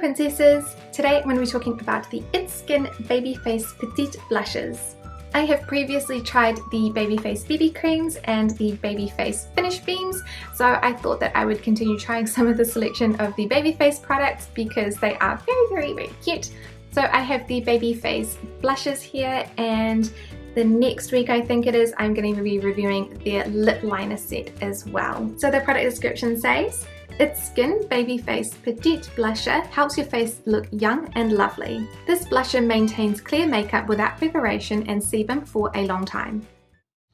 princesses! Today I'm going to be talking about the It's Skin Babyface Petit blushes. I have previously tried the Babyface BB creams and the Babyface Finish Beams, so I thought that I would continue trying some of the selection of the Babyface products because they are very cute. So I have the Babyface blushes here, and the next week I think it is, I'm going to be reviewing their lip liner set as well. So the product description says, It's Skin Babyface Petite Blusher helps your face look young and lovely. This blusher maintains clear makeup without preparation and sebum for a long time.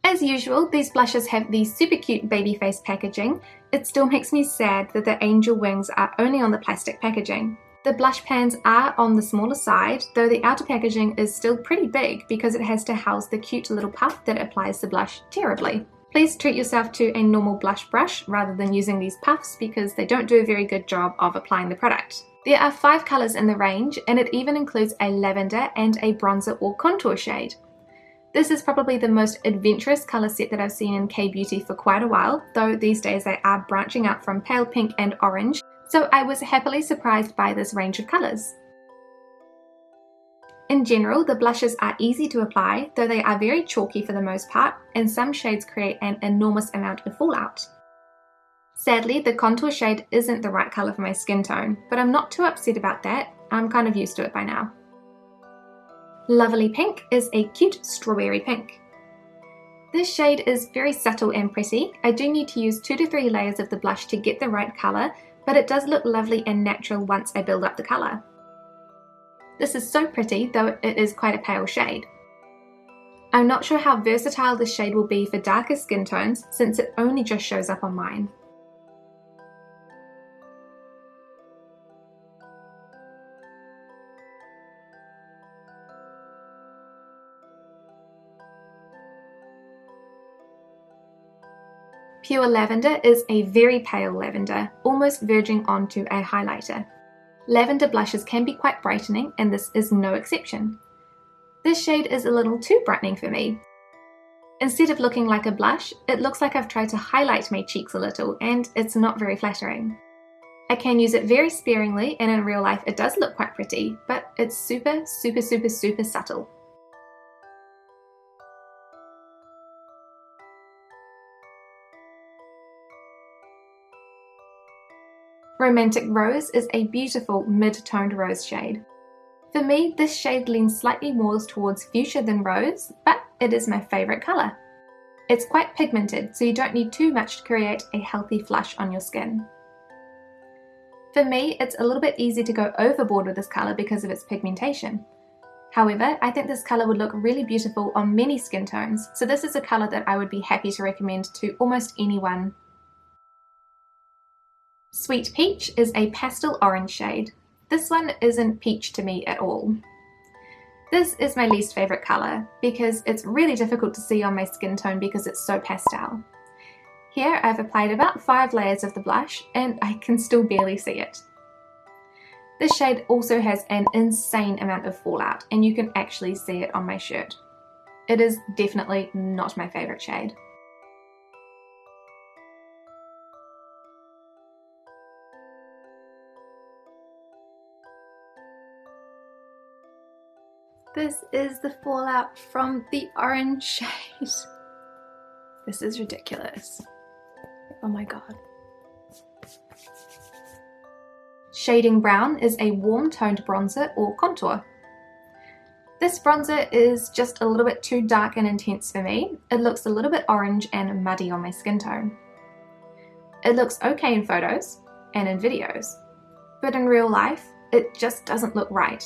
As usual, these blushes have the super cute Babyface packaging. It still makes me sad that the angel wings are only on the plastic packaging. The blush pans are on the smaller side, though the outer packaging is still pretty big because it has to house the cute little puff that applies the blush terribly. Please treat yourself to a normal blush brush rather than using these puffs because they don't do a very good job of applying the product. There are 5 colours in the range, and it even includes a lavender and a bronzer or contour shade. This is probably the most adventurous colour set that I've seen in K-beauty for quite a while, though these days they are branching out from pale pink and orange, so I was happily surprised by this range of colours. In general, the blushes are easy to apply, though they are very chalky for the most part, and some shades create an enormous amount of fallout. Sadly, the contour shade isn't the right colour for my skin tone, but I'm not too upset about that. I'm kind of used to it by now. Lovely Pink is a cute strawberry pink. This shade is very subtle and pretty. I do need to use 2 to 3 layers of the blush to get the right colour, but it does look lovely and natural once I build up the colour. This is so pretty, though it is quite a pale shade. I'm not sure how versatile this shade will be for darker skin tones since it only just shows up on mine. Pure Lavender is a very pale lavender, almost verging onto a highlighter. Lavender blushes can be quite brightening, and this is no exception. This shade is a little too brightening for me. Instead of looking like a blush, it looks like I've tried to highlight my cheeks a little, and it's not very flattering. I can use it very sparingly, and in real life it does look quite pretty, but it's super subtle. Romantic Rose is a beautiful mid-toned rose shade. For me, this shade leans slightly more towards fuchsia than rose, but it is my favourite colour. It's quite pigmented, so you don't need too much to create a healthy flush on your skin. For me, it's a little bit easy to go overboard with this colour because of its pigmentation. However, I think this colour would look really beautiful on many skin tones, so this is a colour that I would be happy to recommend to almost anyone. Sweet Peach is a pastel orange shade. This one isn't peach to me at all. This is my least favourite colour because it's really difficult to see on my skin tone because it's so pastel. Here I've applied about 5 layers of the blush and I can still barely see it. This shade also has an insane amount of fallout, and you can actually see it on my shirt. It is definitely not my favourite shade. This is the fallout from the orange shade. This is ridiculous. Oh my god. Shading Brown is a warm toned bronzer or contour. This bronzer is just a little bit too dark and intense for me. It looks a little bit orange and muddy on my skin tone. It looks okay in photos and in videos, but in real life, it just doesn't look right.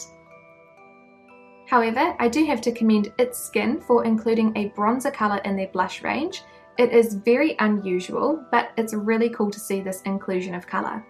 However, I do have to commend It's Skin for including a bronzer colour in their blush range. It is very unusual, but it's really cool to see this inclusion of colour.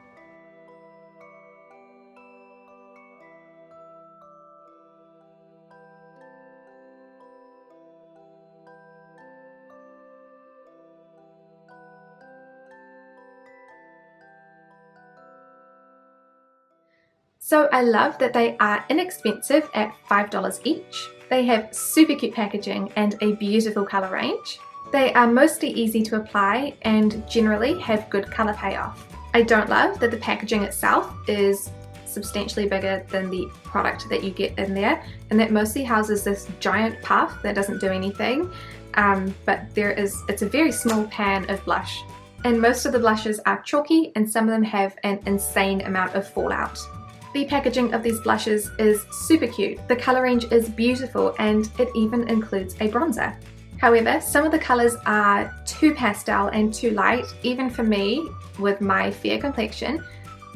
So I love that they are inexpensive at $5 each. They have super cute packaging and a beautiful colour range. They are mostly easy to apply and generally have good colour payoff. I don't love that the packaging itself is substantially bigger than the product that you get in there, and that mostly houses this giant puff that doesn't do anything, but it's a very small pan of blush. And most of the blushes are chalky, and some of them have an insane amount of fallout. The packaging of these blushes is super cute. The colour range is beautiful, and it even includes a bronzer. However, some of the colours are too pastel and too light, even for me with my fair complexion,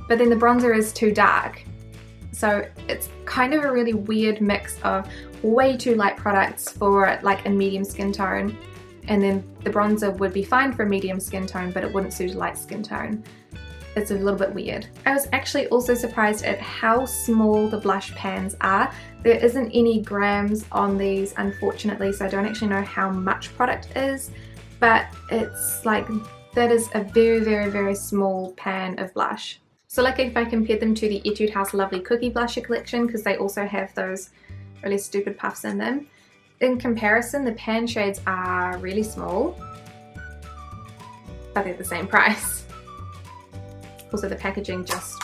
but then the bronzer is too dark. So it's kind of a really weird mix of way too light products for like a medium skin tone, and then the bronzer would be fine for a medium skin tone, but it wouldn't suit a light skin tone. It's a little bit weird. I was actually also surprised at how small the blush pans are. There isn't any grams on these, unfortunately, so I don't actually know how much product is, but it's like, that is a very, very, very small pan of blush. So like if I compared them to the Etude House Lovely Cookie Blusher collection, because they also have those really stupid puffs in them, in comparison the pan shades are really small, but they're the same price. Also the packaging just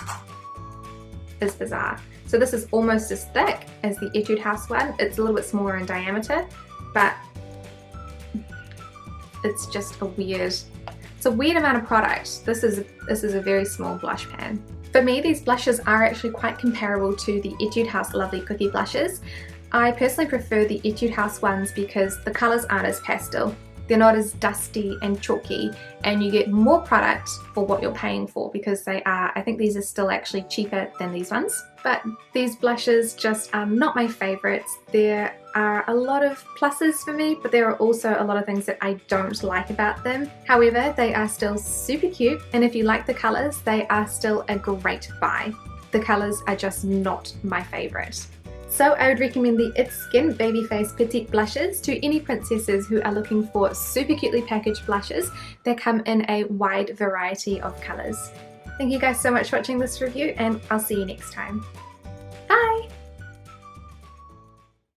is bizarre. So this is almost as thick as the Etude House one. It's a little bit smaller in diameter, but it's just it's a weird amount of product. This is a very small blush pan. For me, these blushes are actually quite comparable to the Etude House Lovely Cookie blushes. I personally prefer the Etude House ones because the colours aren't as pastel. They're not as dusty and chalky, and you get more product for what you're paying for, because I think these are still actually cheaper than these ones. But these blushes just are not my favourites. There are a lot of pluses for me, but there are also a lot of things that I don't like about them. However, they are still super cute, and if you like the colours, they are still a great buy. The colours are just not my favourite. So I would recommend the It's Skin Babyface Petit blushes to any princesses who are looking for super cutely packaged blushes that come in a wide variety of colours. Thank you guys so much for watching this review, and I'll see you next time.